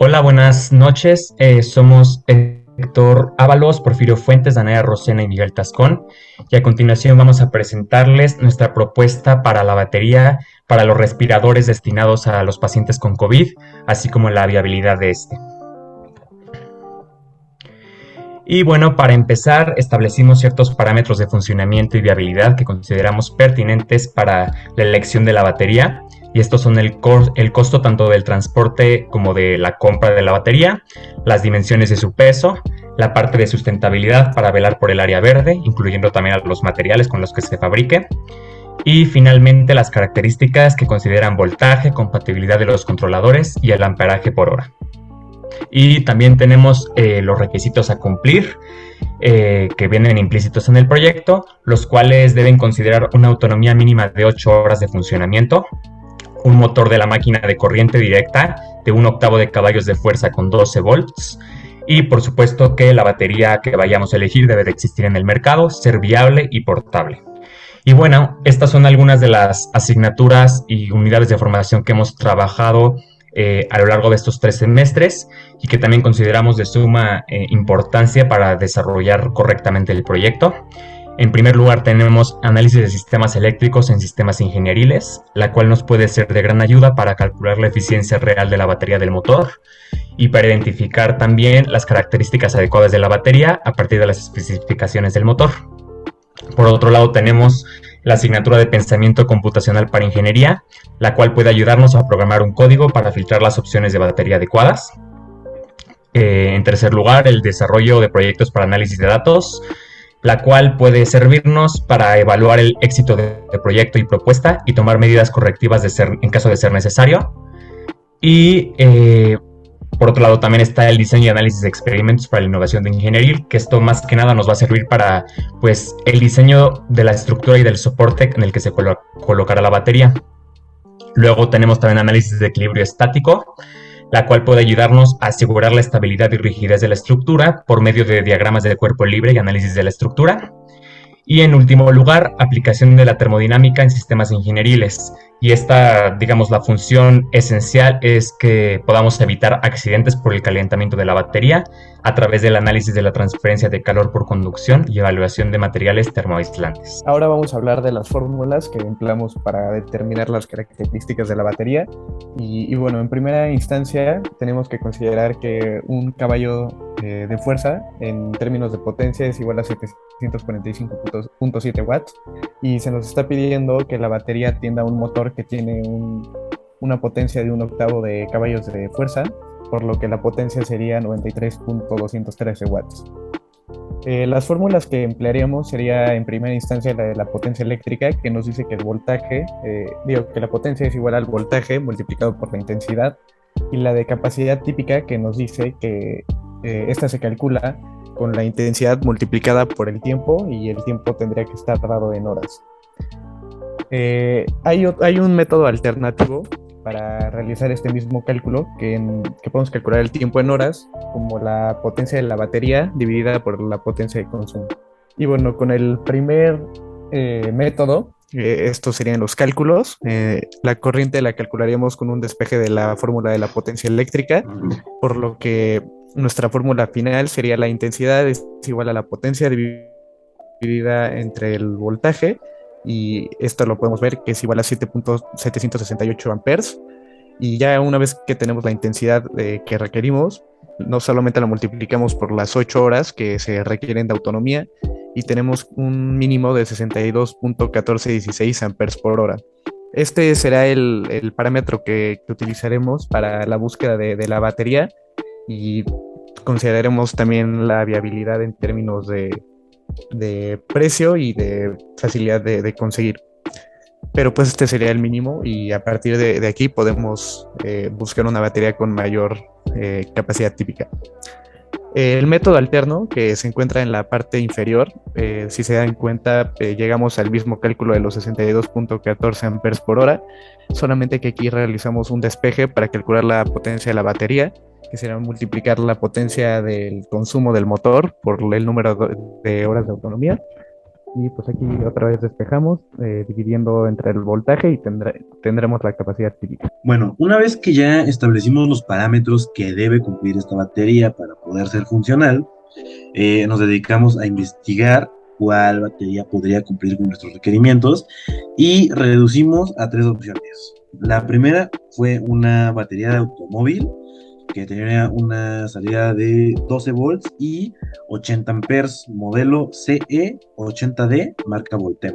Hola, buenas noches. Somos Héctor Ábalos, Porfirio Fuentes, Danaya Rosena y Miguel Tascón. Y a continuación vamos a presentarles nuestra propuesta para la batería para los respiradores destinados a los pacientes con COVID, así como la viabilidad de este. Y bueno, para empezar, establecimos ciertos parámetros de funcionamiento y viabilidad que consideramos pertinentes para la elección de la batería. Y estos son el costo tanto del transporte como de la compra de la batería, las dimensiones de su peso, la parte de sustentabilidad para velar por el área verde, incluyendo también a los materiales con los que se fabrique, y finalmente las características que consideran voltaje, compatibilidad de los controladores y el amperaje por hora. Y también tenemos los requisitos a cumplir, que vienen implícitos en el proyecto, los cuales deben considerar una autonomía mínima de 8 horas de funcionamiento, un motor de la máquina de corriente directa de 1/8 de caballos de fuerza con 12 volts, y por supuesto que la batería que vayamos a elegir debe de existir en el mercado, ser viable y portable. Y bueno, estas son algunas de las asignaturas y unidades de formación que hemos trabajado a lo largo de estos 3 semestres y que también consideramos de suma importancia para desarrollar correctamente el proyecto. En primer lugar tenemos análisis de sistemas eléctricos en sistemas ingenieriles, la cual nos puede ser de gran ayuda para calcular la eficiencia real de la batería del motor y para identificar también las características adecuadas de la batería a partir de las especificaciones del motor. Por otro lado tenemos la asignatura de pensamiento computacional para ingeniería, la cual puede ayudarnos a programar un código para filtrar las opciones de batería adecuadas. En tercer lugar, el desarrollo de proyectos para análisis de datos, la cual puede servirnos para evaluar el éxito de proyecto y propuesta y tomar medidas correctivas en caso de ser necesario. Y por otro lado también está el diseño y análisis de experimentos para la innovación de ingeniería, que esto más que nada nos va a servir para pues, el diseño de la estructura y del soporte en el que se colocará la batería. Luego tenemos también análisis de equilibrio estático, la cual puede ayudarnos a asegurar la estabilidad y rigidez de la estructura por medio de diagramas de cuerpo libre y análisis de la estructura. Y en último lugar, aplicación de la termodinámica en sistemas ingenieriles. Y esta, digamos, la función esencial es que podamos evitar accidentes por el calentamiento de la batería a través del análisis de la transferencia de calor por conducción y evaluación de materiales termoaislantes. Ahora vamos a hablar de las fórmulas que empleamos para determinar las características de la batería. Y bueno, en primera instancia tenemos que considerar que un caballo de fuerza en términos de potencia es igual a 745.7 watts, y se nos está pidiendo que la batería atienda a un motor que tiene una potencia de 1/8 de caballos de fuerza, por lo que la potencia sería 93.213 watts. Las fórmulas que emplearíamos sería en primera instancia la de la potencia eléctrica, que nos dice que el voltaje, que la potencia es igual al voltaje multiplicado por la intensidad, y la de capacidad típica, que nos dice que esta se calcula con la intensidad multiplicada por el tiempo, y el tiempo tendría que estar dado en horas. Hay un método alternativo para realizar este mismo cálculo, que podemos calcular el tiempo en horas como la potencia de la batería dividida por la potencia de consumo. Y bueno, con el primer método, estos serían los cálculos. La corriente la calcularíamos con un despeje de la fórmula de la potencia eléctrica, por lo que nuestra fórmula final sería la intensidad es igual a la potencia dividida entre el voltaje, y esto lo podemos ver que es igual a 7.768 amperes. Y ya una vez que tenemos la intensidad que requerimos, no solamente la multiplicamos por las 8 horas que se requieren de autonomía, y tenemos un mínimo de 62.1416 amperes por hora. Este será el parámetro que utilizaremos para la búsqueda de la batería, y consideraremos también la viabilidad en términos de precio y de facilidad de conseguir. Pero pues este sería el mínimo, y a partir de aquí podemos buscar una batería con mayor capacidad típica. El método alterno, que se encuentra en la parte inferior, si se dan cuenta, llegamos al mismo cálculo de los 62.14 amperes por hora, solamente que aquí realizamos un despeje para calcular la potencia de la batería, que será multiplicar la potencia del consumo del motor por el número de horas de autonomía, Y pues aquí otra vez despejamos, dividiendo entre el voltaje y tendremos la capacidad típica. Bueno, una vez que ya establecimos los parámetros que debe cumplir esta batería para poder ser funcional, nos dedicamos a investigar cuál batería podría cumplir con nuestros requerimientos y reducimos a tres opciones. La primera fue una batería de automóvil que tenía una salida de 12 volts y 80 amperes, modelo CE80D, marca Voltem.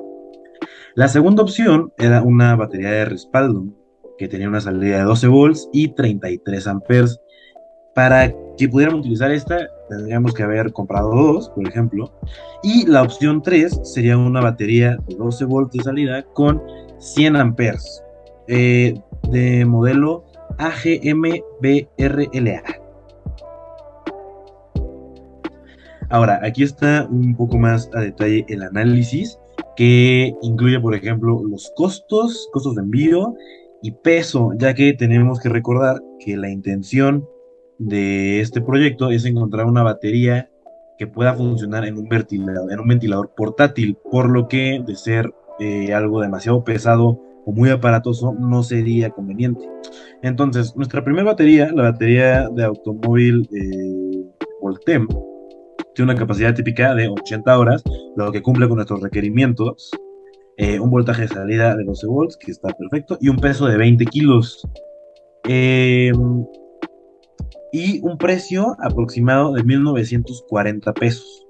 La segunda opción era una batería de respaldo que tenía una salida de 12 volts y 33 amperes. Para que pudiéramos utilizar esta, tendríamos que haber comprado dos, por ejemplo. Y la opción 3 sería una batería de 12 volts de salida con 100 amperes, de modelo AGM-BRLA. Ahora, aquí está un poco más a detalle el análisis, que incluye, por ejemplo, los costos de envío y peso, ya que tenemos que recordar que la intención de este proyecto es encontrar una batería que pueda funcionar en un ventilador portátil, por lo que de ser algo demasiado pesado o muy aparatoso no sería conveniente. Entonces, nuestra primera batería, la batería de automóvil Voltem, tiene una capacidad típica de 80 horas, lo que cumple con nuestros requerimientos, un voltaje de salida de 12 volts, que está perfecto, y un peso de 20 kilos. Eh, y un precio aproximado de 1,940 pesos.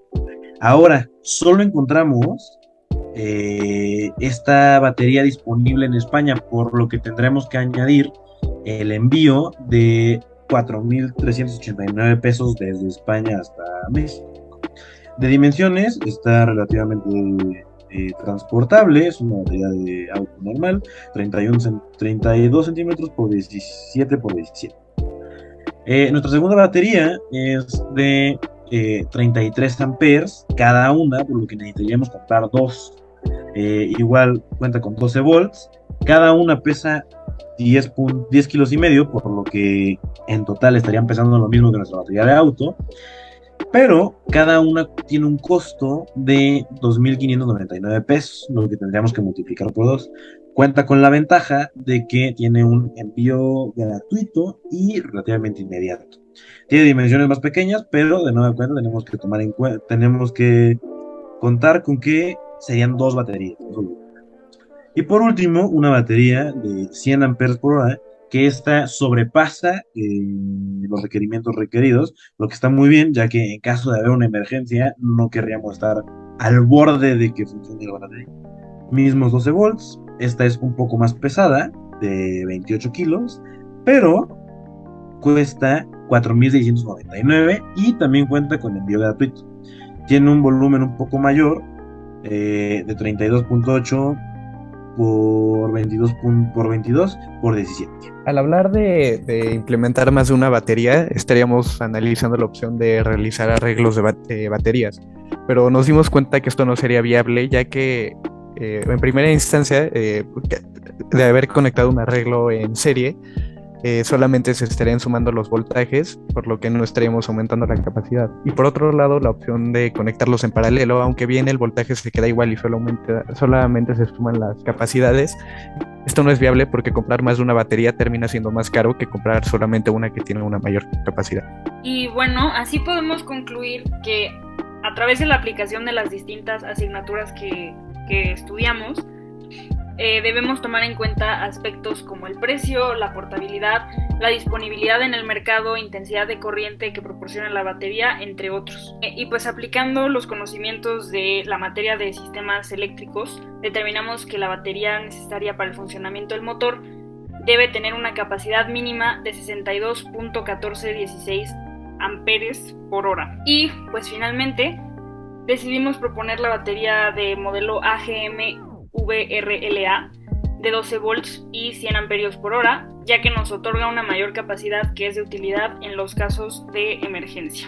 Ahora, solo encontramos esta batería disponible en España, por lo que tendremos que añadir el envío de 4,389 pesos desde España hasta México. De dimensiones, está relativamente transportable, es una batería de auto normal, 32 centímetros por 17 por 17. Nuestra segunda batería es de 33 amperes cada una, por lo que necesitaríamos comprar dos. Igual cuenta con 12 volts, cada una pesa 10 kilos y medio, por lo que en total estarían pesando lo mismo que nuestra batería de auto, pero cada una tiene un costo de 2,599 pesos, lo que tendríamos que multiplicar por dos. Cuenta con la ventaja de que tiene un envío gratuito y relativamente inmediato. Tiene dimensiones más pequeñas, pero de nueva cuenta tenemos que contar con que serían dos baterías. Y por último, una batería de 100 amperes por hora, que esta sobrepasa los requerimientos requeridos, lo que está muy bien, ya que en caso de haber una emergencia, no querríamos estar al borde de que funcione la batería. Mismos 12 volts, esta es un poco más pesada, de 28 kilos, pero cuesta 4,699 y también cuenta con envío gratuito. Tiene un volumen un poco mayor, de 32,8 por 22 por 17. Al hablar de implementar más de una batería, estaríamos analizando la opción de realizar arreglos de baterías, pero nos dimos cuenta que esto no sería viable, ya que en primera instancia, de haber conectado un arreglo en serie, solamente se estarían sumando los voltajes, por lo que no estaríamos aumentando la capacidad. Y por otro lado, la opción de conectarlos en paralelo, aunque bien el voltaje se queda igual y solamente se suman las capacidades, esto no es viable porque comprar más de una batería termina siendo más caro que comprar solamente una que tiene una mayor capacidad. Y bueno, así podemos concluir que a través de la aplicación de las distintas asignaturas que estudiamos, debemos tomar en cuenta aspectos como el precio, la portabilidad, la disponibilidad en el mercado, intensidad de corriente que proporciona la batería, entre otros. Y pues aplicando los conocimientos de la materia de sistemas eléctricos, determinamos que la batería necesaria para el funcionamiento del motor debe tener una capacidad mínima de 62,1416 amperes por hora. Y pues finalmente decidimos proponer la batería de modelo AGM-VRLA de 12 volts y 100 amperios por hora, ya que nos otorga una mayor capacidad que es de utilidad en los casos de emergencia.